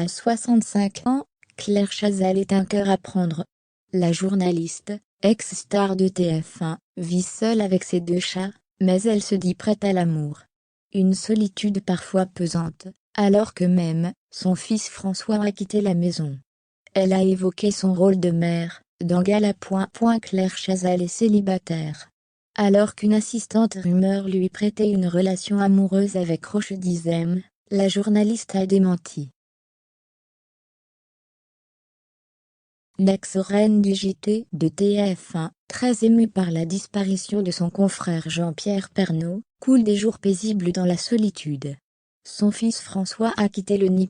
À 65 ans, Claire Chazal est un cœur à prendre. La journaliste, ex-star de TF1, vit seule avec ses 2 chats, mais elle se dit prête à l'amour. Une solitude parfois pesante, alors que même son fils François a quitté la maison. Elle a évoqué son rôle de mère dans Gala. Claire Chazal est célibataire. Alors qu'une assistante rumeur lui prêtait une relation amoureuse avec Roche Dizem, la journaliste a démenti. L'ex-reine du JT de TF1, très émue par la disparition de son confrère Jean-Pierre Pernaut, coule des jours paisibles dans la solitude. Son fils François a quitté le nid.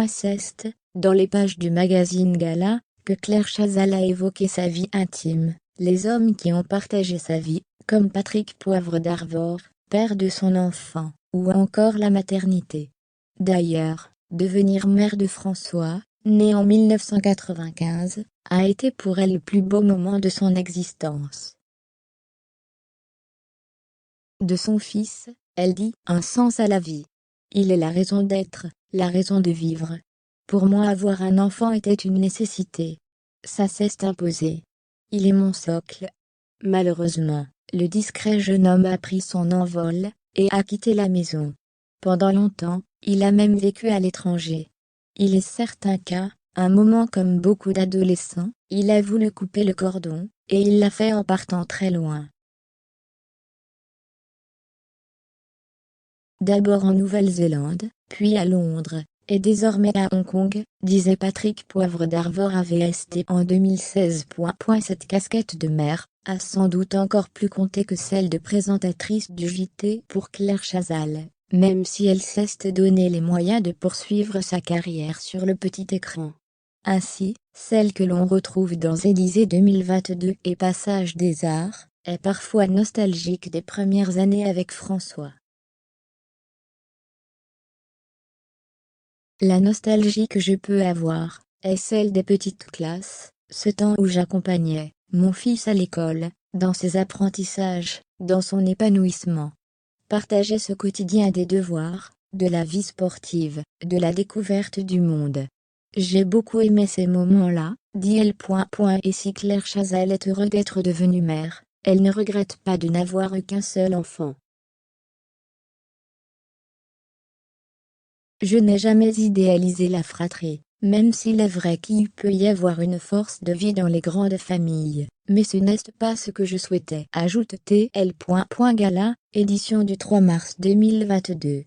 C'est dans les pages du magazine Gala que Claire Chazal a évoqué sa vie intime, les hommes qui ont partagé sa vie, comme Patrick Poivre d'Arvor, père de son enfant, ou encore la maternité. D'ailleurs, devenir mère de François, né en 1995, a été pour elle le plus beau moment de son existence. De son fils, elle dit « un sens à la vie. Il est la raison d'être, la raison de vivre. Pour moi avoir un enfant était une nécessité. Ça s'est imposé. Il est mon socle. » Malheureusement, le discret jeune homme a pris son envol, et a quitté la maison. Pendant longtemps, il a même vécu à l'étranger. Il est certain qu'à un moment comme beaucoup d'adolescents, il a voulu couper le cordon, et il l'a fait en partant très loin. D'abord en Nouvelle-Zélande, puis à Londres, et désormais à Hong Kong, disait Patrick Poivre d'Arvor à VST en 2016. Cette casquette de mère a sans doute encore plus compté que celle de présentatrice du JT pour Claire Chazal, même si elle s'est donné les moyens de poursuivre sa carrière sur le petit écran. Ainsi, celle que l'on retrouve dans Élysée 2022 et Passage des Arts, est parfois nostalgique des premières années avec François. La nostalgie que je peux avoir, est celle des petites classes, ce temps où j'accompagnais mon fils à l'école, dans ses apprentissages, dans son épanouissement. Partager ce quotidien des devoirs, de la vie sportive, de la découverte du monde. J'ai beaucoup aimé ces moments-là, dit elle. Et si Claire Chazal est heureuse d'être devenue mère, elle ne regrette pas de n'avoir eu qu'un seul enfant. Je n'ai jamais idéalisé la fratrie, même s'il est vrai qu'il peut y avoir une force de vie dans les grandes familles, mais ce n'est pas ce que je souhaitais, ajoute-t-elle. Gala, édition du 3 mars 2022.